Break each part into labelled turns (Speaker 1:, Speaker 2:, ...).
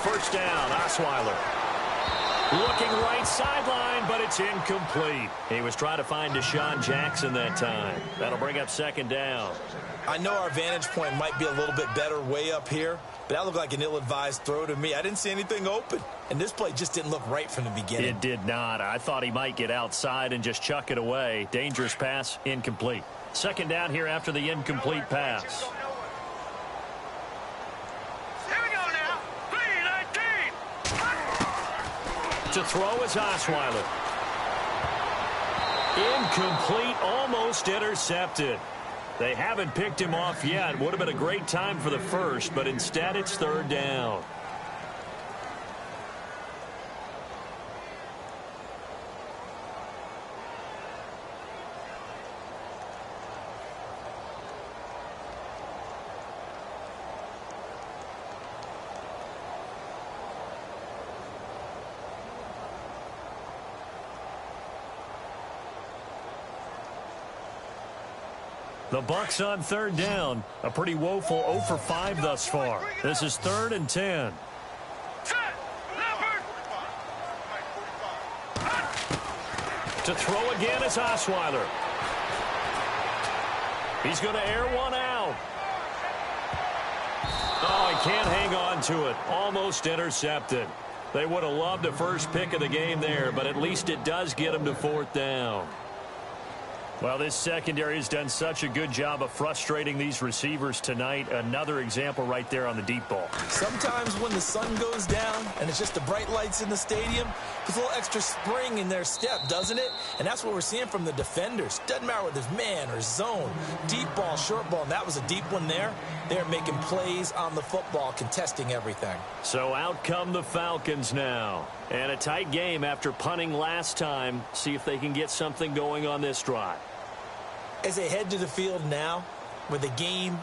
Speaker 1: First down, Osweiler. Looking right sideline, but it's incomplete. He was trying to find Deshaun Jackson that time. That'll bring up second down.
Speaker 2: I know our vantage point might be a little bit better way up here, but that looked like an ill-advised throw to me. I didn't see anything open, and this play just didn't look right from the beginning.
Speaker 1: It did not. I thought he might get outside and just chuck it away. Dangerous pass, incomplete. Second down here after the incomplete pass. To throw is Osweiler. Incomplete, almost intercepted. They haven't picked him off yet. Would have been a great time for the first, but instead it's third down. The Bucs on third down. A pretty woeful 0 for 5 thus far. This is 3rd and 10. To throw again is Osweiler. He's going to air one out. Oh, he can't hang on to it. Almost intercepted. They would have loved a first pick of the game there, but at least it does get him to 4th down. Well, this secondary has done such a good job of frustrating these receivers tonight. Another example right there on the deep ball.
Speaker 2: Sometimes when the sun goes down and it's just the bright lights in the stadium, there's a little extra spring in their step, doesn't it? And that's what we're seeing from the defenders. Doesn't matter whether it's man or zone, deep ball, short ball, and that was a deep one there. They're making plays on the football, contesting everything.
Speaker 1: So out come the Falcons now. And a tight game after punting last time. See if they can get something going on this drive.
Speaker 2: As they head to the field now, with the game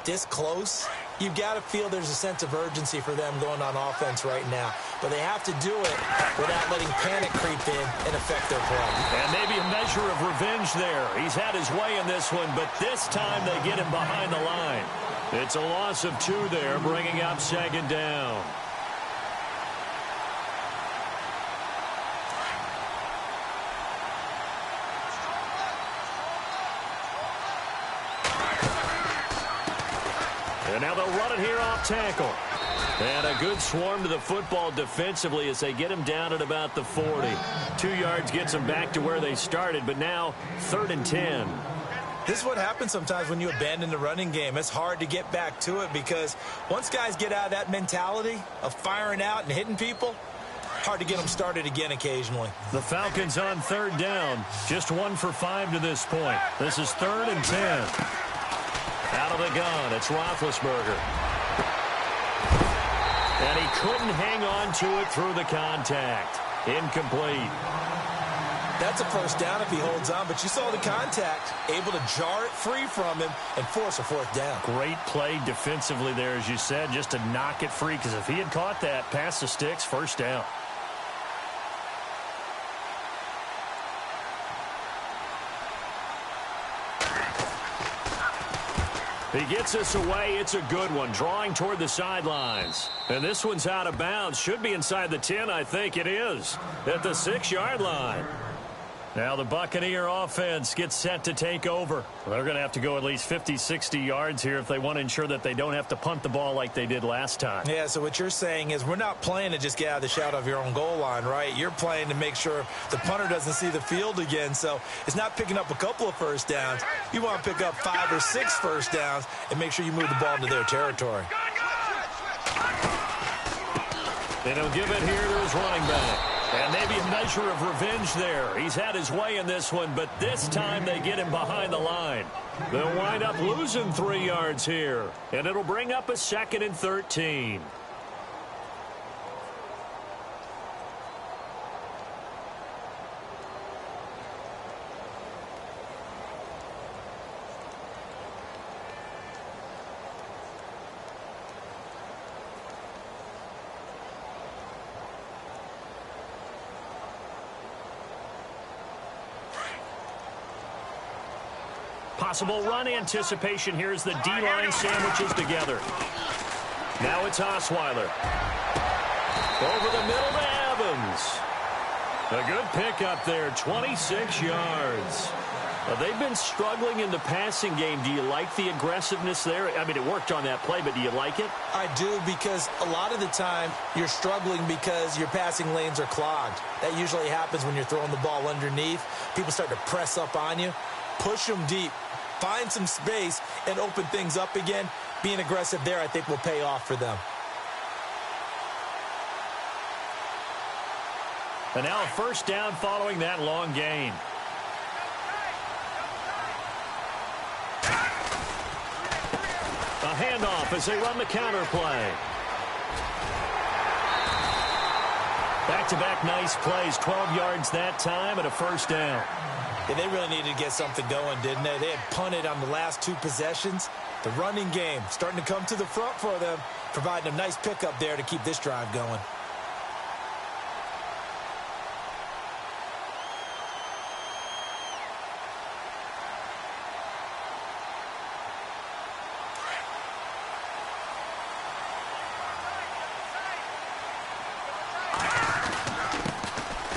Speaker 2: this close, you've got to feel there's a sense of urgency for them going on offense right now. But they have to do it without letting panic creep in and affect their play.
Speaker 1: And maybe a measure of revenge there. He's had his way in this one, but this time they get him behind the line. It's a loss of 2 there, bringing up second down. And now they'll run it here off tackle. And a good swarm to the football defensively as they get him down at about the 40. 2 yards gets them back to where they started, but now 3rd and 10.
Speaker 2: This is what happens sometimes when you abandon the running game. It's hard to get back to it because once guys get out of that mentality of firing out and hitting people, hard to get them started again occasionally.
Speaker 1: The Falcons on third down. Just 1 for 5 to this point. This is 3rd and 10. Out of the gun, it's Roethlisberger. And he couldn't hang on to it through the contact. Incomplete.
Speaker 2: That's a first down if he holds on, but you saw the contact, able to jar it free from him and force a 4th down.
Speaker 1: Great play defensively there, as you said, just to knock it free, because if he had caught that, past the sticks, first down. He gets us away. It's a good one, drawing toward the sidelines. And this one's out of bounds. Should be inside the 10, I think it is, at the 6-yard line. Now the Buccaneer offense gets set to take over. They're going to have to go at least 50, 60 yards here if they want to ensure that they don't have to punt the ball like they did last time.
Speaker 2: Yeah, so what you're saying is we're not playing to just get out of the shadow of your own goal line, right? You're playing to make sure the punter doesn't see the field again. So it's not picking up a couple of first downs. You want to pick up 5 or 6 first downs and make sure you move the ball into their territory.
Speaker 1: And he'll give it here to his running back. And maybe a measure of revenge there. He's had his way in this one, but this time they get him behind the line. They'll wind up losing 3 yards here, and it'll bring up a 2nd and 13. Possible run anticipation here as the D-line sandwiches together. Now it's Osweiler. Over the middle to Evans. A good pickup there, 26 yards. They've been struggling in the passing game. Do you like the aggressiveness there? I mean, it worked on that play, but do you like it?
Speaker 2: I do, because a lot of the time you're struggling because your passing lanes are clogged. That usually happens when you're throwing the ball underneath. People start to press up on you. Push them deep. Find some space and open things up again. Being aggressive there, I think, will pay off for them.
Speaker 1: And now a first down following that long gain. A handoff as they run the counter play. Back-to-back nice plays, 12 yards that time and a first down.
Speaker 2: Yeah, they really needed to get something going, didn't they? They had punted on the last two possessions. The running game starting to come to the front for them, providing a nice pickup there to keep this drive going.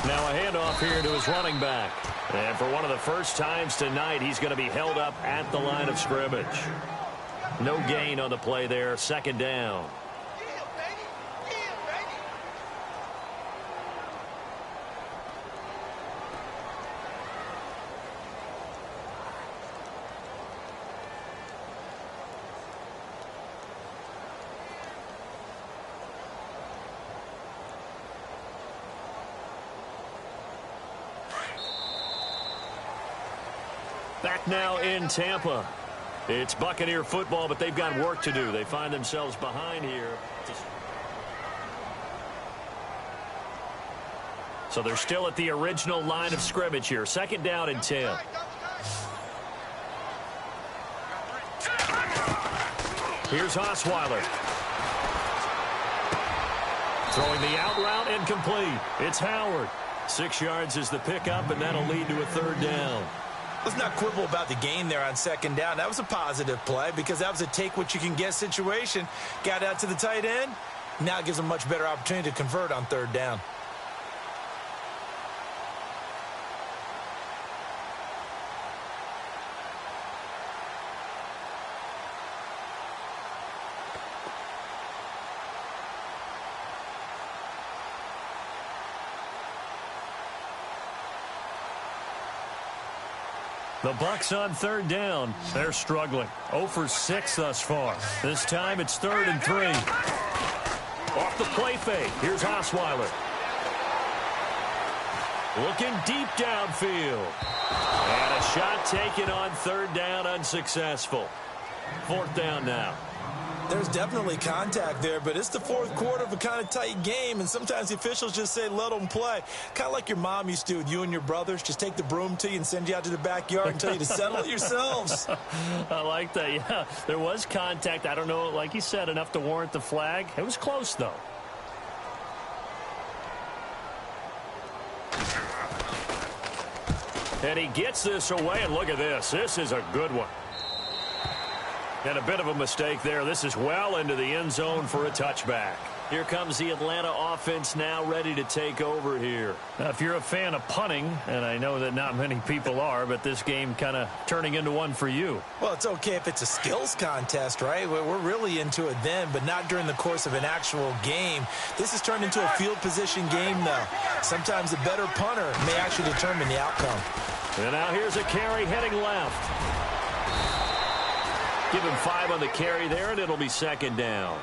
Speaker 1: Now a handoff here to his running back. And for one of the first times tonight, he's going to be held up at the line of scrimmage. No gain on the play there, second down. Back now in Tampa. It's Buccaneer football, but they've got work to do. They find themselves behind here. So they're still at the original line of scrimmage here. Second down and 10. Here's Osweiler. Throwing the out route incomplete. It's Howard. 6 yards is the pickup, and that'll lead to a third down.
Speaker 2: Let's not quibble about the gain there on second down. That was a positive play because that was a take-what-you-can-get situation. Got out to the tight end. Now it gives them a much better opportunity to convert on third down.
Speaker 1: The Bucs on third down. They're struggling. 0 for 6 thus far. This time it's 3rd and 3. Off the play fake. Here's Osweiler. Looking deep downfield. And a shot taken on third down, unsuccessful. 4th down now.
Speaker 2: There's definitely contact there, but it's the fourth quarter of a kind of tight game, and sometimes the officials just say, let them play. Kind of like your mom used to with you and your brothers. Just take the broom to you and send you out to the backyard and tell you to settle it yourselves.
Speaker 1: I like that, yeah. There was contact. I don't know, like you said, enough to warrant the flag. It was close, though. And he gets this away, and look at this. This is a good one. And a bit of a mistake there. This is well into the end zone for a touchback. Here comes the Atlanta offense now ready to take over here. Now, if you're a fan of punting, and I know that not many people are, but this game kind of turning into one for you.
Speaker 2: Well, it's okay if it's a skills contest, right? We're really into it then, but not during the course of an actual game. This has turned into a field position game, though. Sometimes the better punter may actually determine the outcome.
Speaker 1: And now here's a carry heading left. Give him 5 on the carry there, and it'll be second down.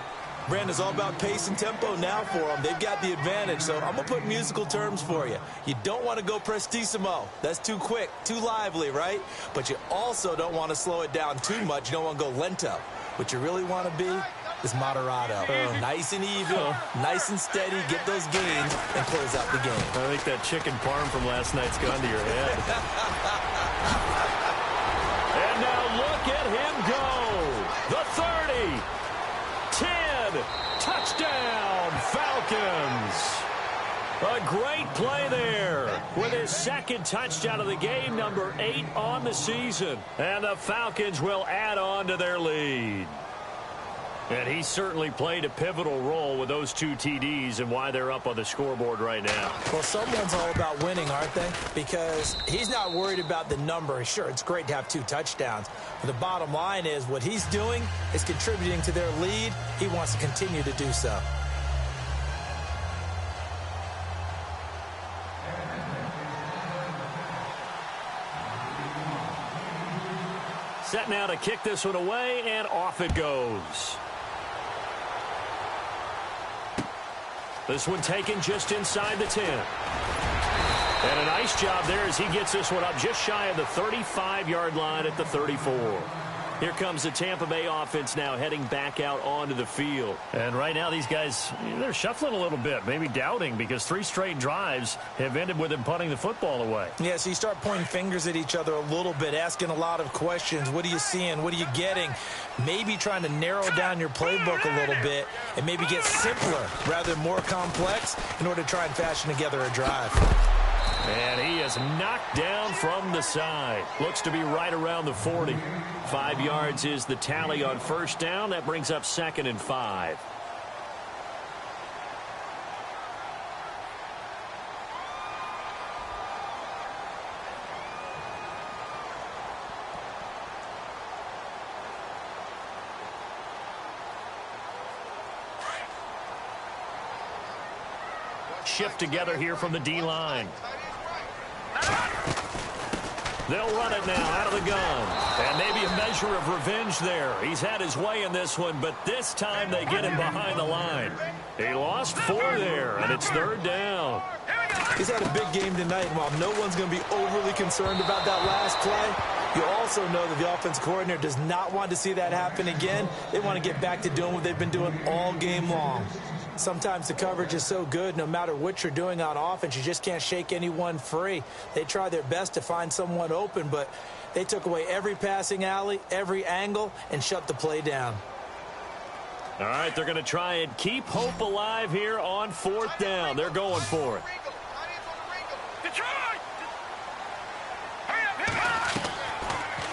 Speaker 2: Brandon, it's all about pace and tempo now for them. They've got the advantage, so I'm going to put musical terms for you. You don't want to go prestissimo. That's too quick, too lively, right? But you also don't want to slow it down too much. You don't want to go lento. What you really want to be is moderato. Nice and even, nice and steady, get those gains, and close out the game.
Speaker 1: I think that chicken parm from last night's gone to your head. And now look at him go. The 30. 10. Touchdown, Falcons. A great play there with his second touchdown of the game, number 8 on the season. And the Falcons will add on to their lead. And he certainly played a pivotal role with those 2 TDs and why they're up on the scoreboard right now.
Speaker 2: Well, someone's all about winning, aren't they? Because he's not worried about the number. Sure, it's great to have 2 touchdowns. But the bottom line is what he's doing is contributing to their lead. He wants to continue to do so.
Speaker 1: Set now to kick this one away, and off it goes. This one taken just inside the 10. And a nice job there as he gets this one up just shy of the 35-yard line at the 34. Here comes the Tampa Bay offense now heading back out onto the field. And right now these guys, they're shuffling a little bit, maybe doubting, because 3 straight drives have ended with them punting the football away.
Speaker 2: Yeah, so you start pointing fingers at each other a little bit, asking a lot of questions. What are you seeing? What are you getting? Maybe trying to narrow down your playbook a little bit and maybe get simpler rather than more complex in order to try and fashion together a drive.
Speaker 1: And he is knocked down from the side. Looks to be right around the 40. 5 yards is the tally on first down. That brings up 2nd and 5. Shift together here from the D-line. They'll run it now out of the gun. And maybe a measure of revenge there. He's had his way in this one, but this time they get him behind the line. He lost 4 there, and it's 3rd down.
Speaker 2: He's had a big game tonight, and while no one's going to be overly concerned about that last play, you also know that the offense coordinator does not want to see that happen again. They want to get back to doing what they've been doing all game long. Sometimes the coverage is so good, no matter what you're doing on offense, you just can't shake anyone free. They try their best to find someone open, but they took away every passing alley, every angle, and shut the play down.
Speaker 1: All right, they're going to try and keep hope alive here on 4th down. They're going for it.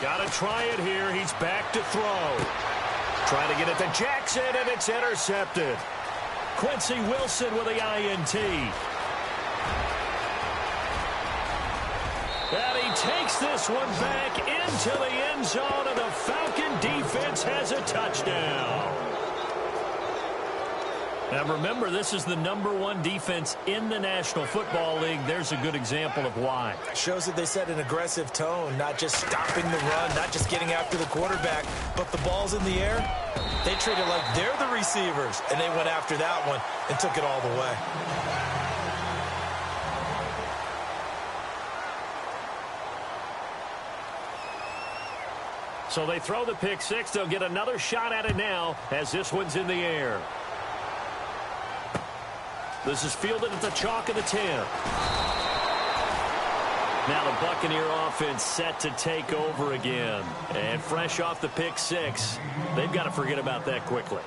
Speaker 1: Got to try it here. He's back to throw. Trying to get it to Jackson, and it's intercepted. Quincy Wilson with the INT. And he takes this one back into the end zone, and the Falcon defense has a touchdown. Now remember, this is the #1 defense in the National Football League. There's a good example of why.
Speaker 2: Shows that they set an aggressive tone, not just stopping the run, not just getting after the quarterback, but the ball's in the air. They treat it like they're the receivers, and they went after that one and took it all the way.
Speaker 1: So they throw the pick 6. They'll get another shot at it now as this one's in the air. This is fielded at the chalk of the 10. Now the Buccaneer offense set to take over again. And fresh off the pick 6, they've got to forget about that quickly.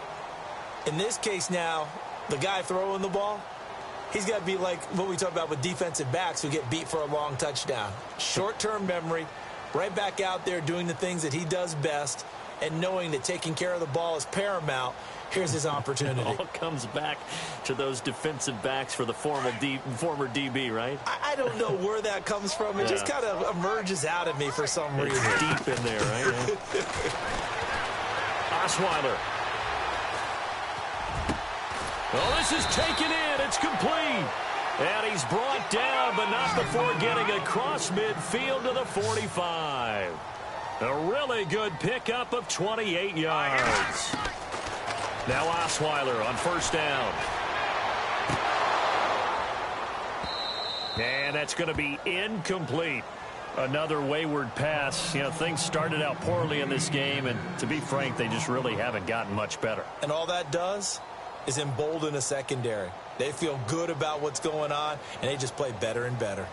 Speaker 2: In this case now, the guy throwing the ball, he's got to be like what we talk about with defensive backs who get beat for a long touchdown. Short-term memory, right back out there doing the things that he does best, and knowing that taking care of the ball is paramount. Here's his opportunity.
Speaker 1: It all comes back to those defensive backs for the former DB, right?
Speaker 2: I don't know where that comes from. It just kind of emerges out of me for some reason.
Speaker 1: It's deep in there, right? Osweiler. Oh, this is taken in. It's complete. And he's brought down, but not before getting across midfield to the 45. A really good pickup of 28 yards. Now Osweiler on first down. And that's going to be incomplete. Another wayward pass. You know, things started out poorly in this game, and to be frank, they just really haven't gotten much better.
Speaker 2: And all that does is embolden a secondary. They feel good about what's going on, and they just play better and better.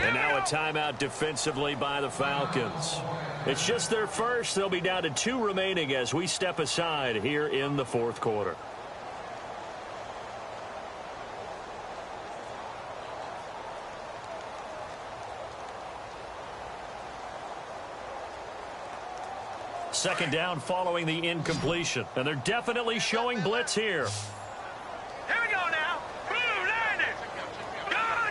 Speaker 1: And And now a timeout defensively by the Falcons. It's just their first. They'll be down to 2 remaining as we step aside here in the fourth quarter. Second down following the incompletion. And they're definitely showing blitz here.
Speaker 3: Here we go now. Blue Niners. Gone.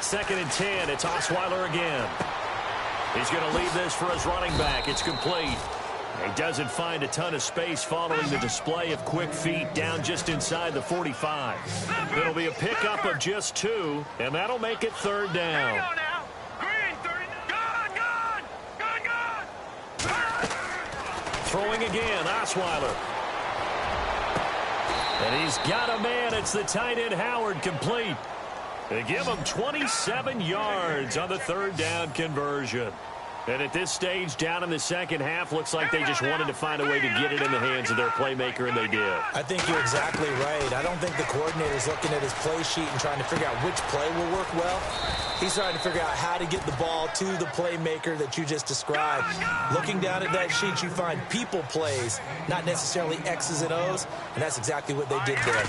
Speaker 1: Second and 10. It's Osweiler again. He's going to leave this for his running back. It's complete. He doesn't find a ton of space following the display of quick feet down just inside the 45. It'll be a pickup of just 2, and that'll make it third down.
Speaker 3: Here we go now.
Speaker 1: Throwing again, Osweiler. And he's got a man. It's the tight end, Howard, complete. They give him 27 yards on the third down conversion. And at this stage, down in the second half, looks like they just wanted to find a way to get it in the hands of their playmaker, and they did.
Speaker 2: I think you're exactly right. I don't think the coordinator's looking at his play sheet and trying to figure out which play will work well. He's trying to figure out how to get the ball to the playmaker that you just described. Looking down at that sheet, you find people plays, not necessarily X's and O's, and that's exactly what they did there.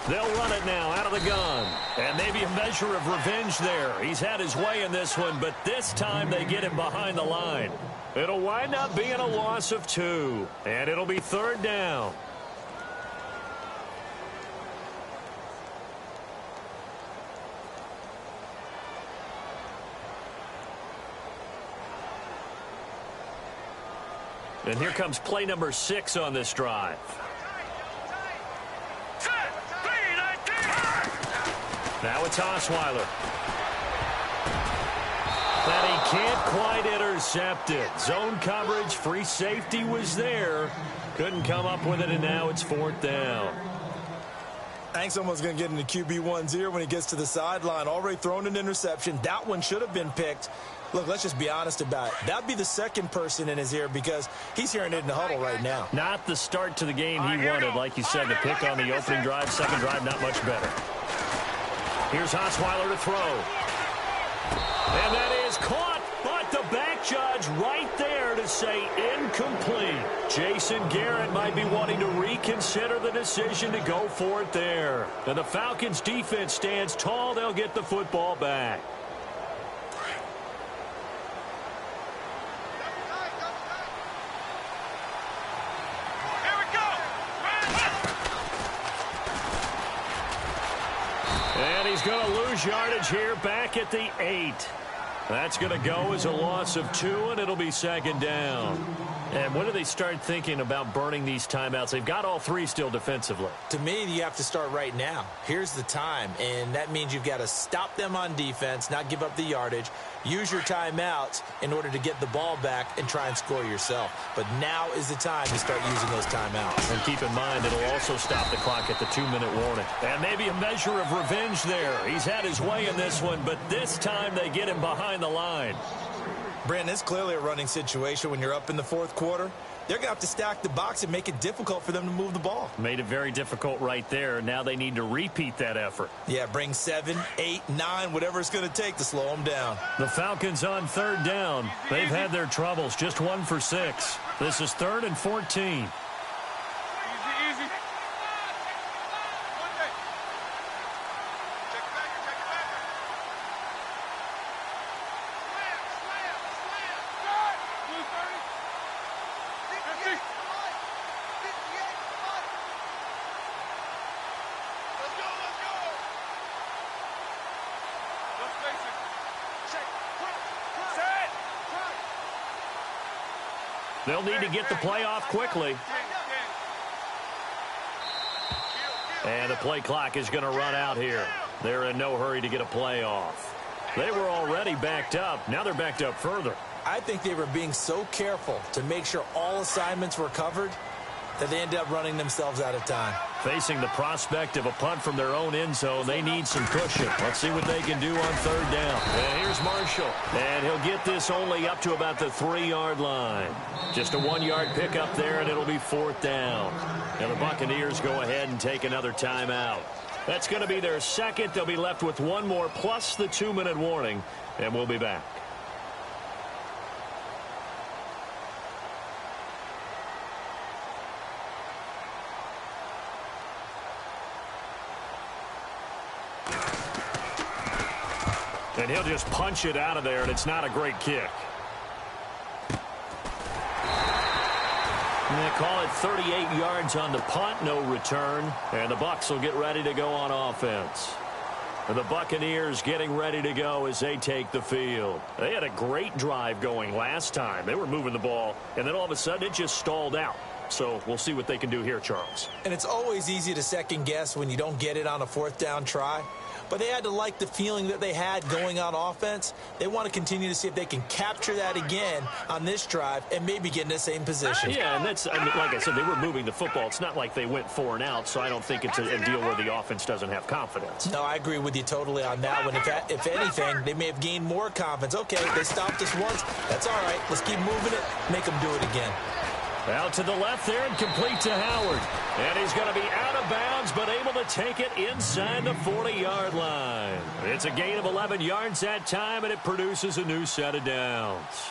Speaker 1: They'll run it now out of the gun. And maybe a measure of revenge there. He's had his way in this one, but this time they get him behind the line. It'll wind up being a loss of 2. And it'll be third down. And here comes play number 6 on this drive. Now it's Osweiler. And he can't quite intercept it. Zone coverage, free safety was there. Couldn't come up with it, and now it's fourth down.
Speaker 2: I think someone's going to get into QB 1-0 when he gets to the sideline. Already thrown an interception. That one should have been picked. Look, let's just be honest about it. That'd be the second person in his ear because he's hearing it in the huddle right now.
Speaker 1: Not the start to the game he wanted. Like you said, the pick on the opening drive, second drive, not much better. Here's Osweiler to throw. And that is caught, but the back judge right there to say incomplete. Jason Garrett might be wanting to reconsider the decision to go for it there. And the Falcons defense stands tall. They'll get the football back. And he's going to lose yardage here back at the 8. That's going to go as a loss of 2, and it'll be second down. And when do they start thinking about burning these timeouts? They've got all 3 still defensively.
Speaker 2: To me, you have to start right now. Here's the time, and that means you've got to stop them on defense, not give up the yardage, use your timeouts in order to get the ball back and try and score yourself. But now is the time to start using those timeouts.
Speaker 1: And keep in mind, it'll also stop the clock at the 2-minute warning. And maybe a measure of revenge there. He's had his way in this one, but this time they get him behind the line.
Speaker 2: Brandon, it's clearly a running situation when you're up in the fourth quarter. They're going to have to stack the box and make it difficult for them to move the ball.
Speaker 1: Made it very difficult right there. Now they need to repeat that effort.
Speaker 2: Yeah, bring 7, 8, 9, whatever it's going to take to slow them down.
Speaker 1: The Falcons on third down. They've had their troubles, just 1 for 6. This is 3rd and 14. They'll need to get the play off quickly. And the play clock is going to run out here. They're in no hurry to get a play off. They were already backed up. Now they're backed up further.
Speaker 2: I think they were being so careful to make sure all assignments were covered that they ended up running themselves out of time.
Speaker 1: Facing the prospect of a punt from their own end zone, they need some cushion. Let's see what they can do on third down. And here's Marshall. And he'll get this only up to about the 3-yard line. Just a 1-yard pickup there, and it'll be fourth down. And the Buccaneers go ahead and take another timeout. That's going to be their second. They'll be left with one more plus the 2-minute warning, and we'll be back. And he'll just punch it out of there, and it's not a great kick. And they call it 38 yards on the punt, no return. And the Bucs will get ready to go on offense. And the Buccaneers getting ready to go as they take the field. They had a great drive going last time. They were moving the ball, and then all of a sudden it just stalled out. So we'll see what they can do here, Charles.
Speaker 2: And it's always easy to second guess when you don't get it on a fourth down try. But they had to like the feeling that they had going on offense. They want to continue to see if they can capture that again on this drive and maybe get in the same position.
Speaker 1: Yeah, and that's, I mean, like I said, they were moving the football. It's not like they went 4 and out, so I don't think it's a deal where the offense doesn't have confidence.
Speaker 2: No, I agree with you totally on that one. If anything, they may have gained more confidence. Okay, they stopped us once. That's all right. Let's keep moving it. Make them do it again.
Speaker 1: Out to the left there and complete to Howard. And he's going to be out of bounds, but able to take it inside the 40-yard line. It's a gain of 11 yards that time, and it produces a new set of downs.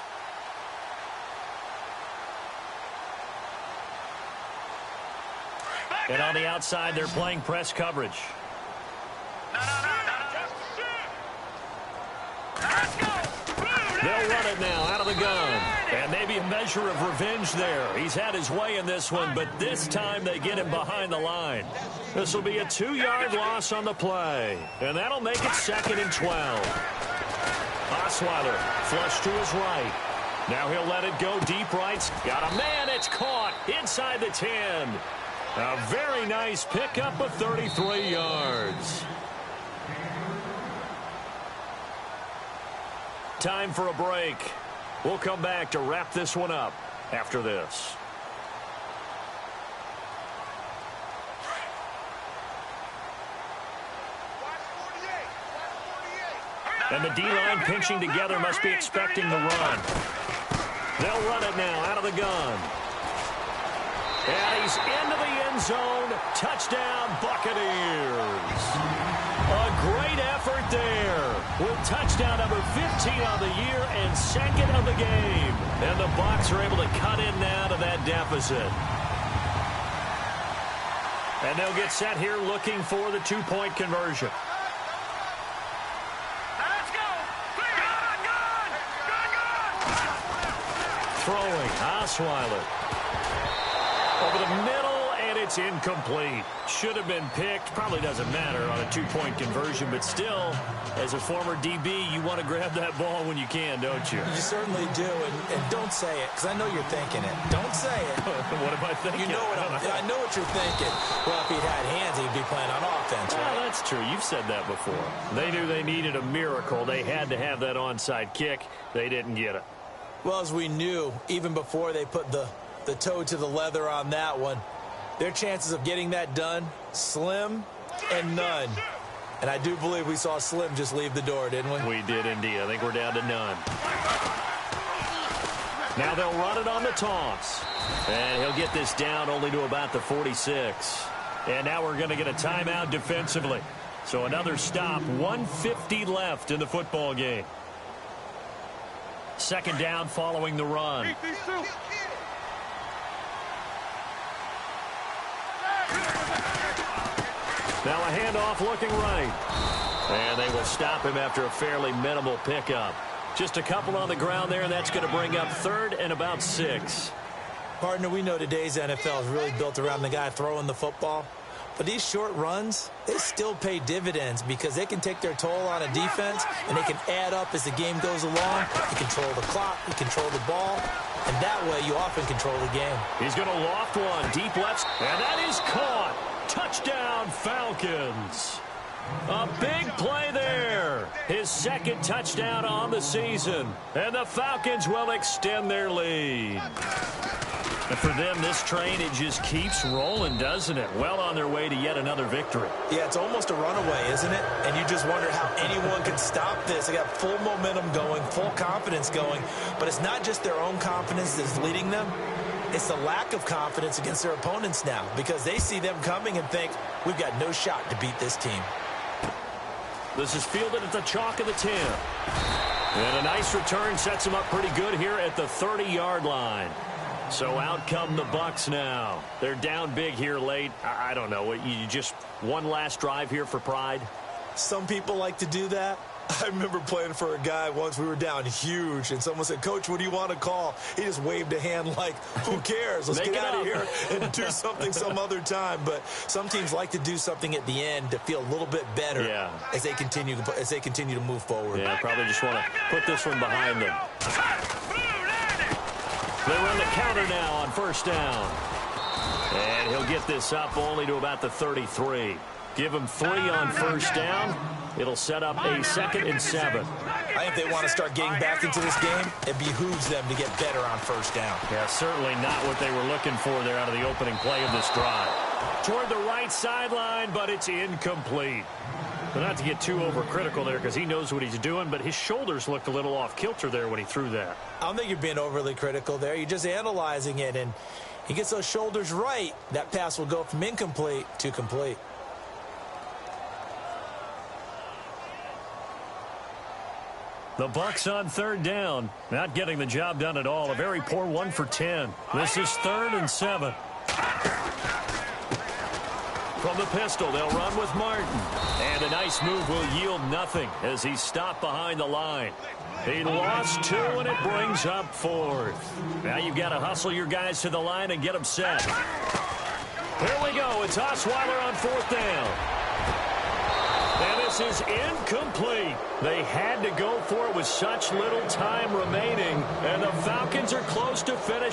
Speaker 1: And on the outside, they're playing press coverage. They'll run it now out of the gun. And maybe a measure of revenge there. He's had his way in this one, but this time they get him behind the line. This will be a 2-yard loss on the play. And that'll make it 2nd and 12. Osweiler flush to his right. Now he'll let it go deep right. Got a man. It's caught inside the 10. A very nice pickup of 33 yards. Time for a break. We'll come back to wrap this one up after this. And the D-line pinching together must be expecting the run. They'll run it now out of the gun. And he's into the end zone. Touchdown, Buccaneers. A great effort there with touchdown number 15 on the year and 2nd of the game. And the Bucs are able to cut in now to that deficit. And they'll get set here looking for the 2-point conversion.
Speaker 3: Let's go! Good!
Speaker 1: Throwing, Osweiler. Over the middle, and it's incomplete. Should have been picked. Probably doesn't matter on a 2-point conversion, but still, as a former DB, you want to grab that ball when you can, don't you?
Speaker 2: You certainly do, and don't say it, because I know you're thinking it. Don't say it.
Speaker 1: What am I thinking?
Speaker 2: You know what I know what you're thinking. Well, if he'd had hands, he'd be playing on offense, right?
Speaker 1: Well, that's true. You've said that before. They knew they needed a miracle. They had to have that onside kick. They didn't get it.
Speaker 2: Well, as we knew, even before they put the toe to the leather on that one, their chances of getting that done, slim and none. And I do believe we saw Slim just leave the door, didn't we?
Speaker 1: We did indeed. I think we're down to none. Now they'll run it on the toss. And he'll get this down only to about the 46. And now we're going to get a timeout defensively. So another stop, 1:50 left in the football game. 2nd down following the run. Now a handoff looking right. And they will stop him after a fairly minimal pickup. Just a couple on the ground there, and that's going to bring up 3rd and about 6.
Speaker 2: Partner, we know today's NFL is really built around the guy throwing the football. But these short runs, they still pay dividends because they can take their toll on a defense, and they can add up as the game goes along. You control the clock, you control the ball, and that way you often control the game.
Speaker 1: He's going to loft one, deep left, and that is caught. Touchdown, Falcons. A big play there. His 2nd touchdown on the season. And the Falcons will extend their lead. And for them, this train, it just keeps rolling, doesn't it? Well on their way to yet another victory.
Speaker 2: Yeah, it's almost a runaway, isn't it? And you just wonder how anyone can stop this. They got full momentum going, full confidence going. But it's not just their own confidence that's leading them. It's the lack of confidence against their opponents now because they see them coming and think, we've got no shot to beat this team.
Speaker 1: This is fielded at the chalk of the 10. And a nice return sets him up pretty good here at the 30-yard line. So out come the Bucs now. They're down big here late. I don't know. You just one last drive here for pride?
Speaker 2: Some people like to do that. I remember playing for a guy once. We were down huge, and someone said, Coach, what do you want to call? He just waved a hand like, who cares? Let's get out of here and do something some other time. But some teams like to do something at the end to feel a little bit better as they continue to move forward.
Speaker 1: Yeah, probably just want to put this one behind them. They run the counter now on first down. And he'll get this up only to about the 33. Give him 3 on first down. It'll set up a 2nd and 7.
Speaker 2: I think they want to start getting back into this game. It behooves them to get better on first down.
Speaker 1: Yeah, certainly not what they were looking for there out of the opening play of this drive. Toward the right sideline, but it's incomplete. But not to get too overcritical there because he knows what he's doing, but his shoulders looked a little off kilter there when he threw that.
Speaker 2: I don't think you're being overly critical there. You're just analyzing it, and he gets those shoulders right. That pass will go from incomplete to complete.
Speaker 1: The Bucs on 3rd down. Not getting the job done at all. A very poor 1 for 10. This is 3rd and 7. From the pistol, they'll run with Martin. And a nice move will yield nothing as he's stopped behind the line. He lost 2, and it brings up 4th. Now you've got to hustle your guys to the line and get them set. Here we go. It's Osweiler on 4th down. And this is incomplete. They had to go for it with such little time remaining, and the Falcons are close to finish.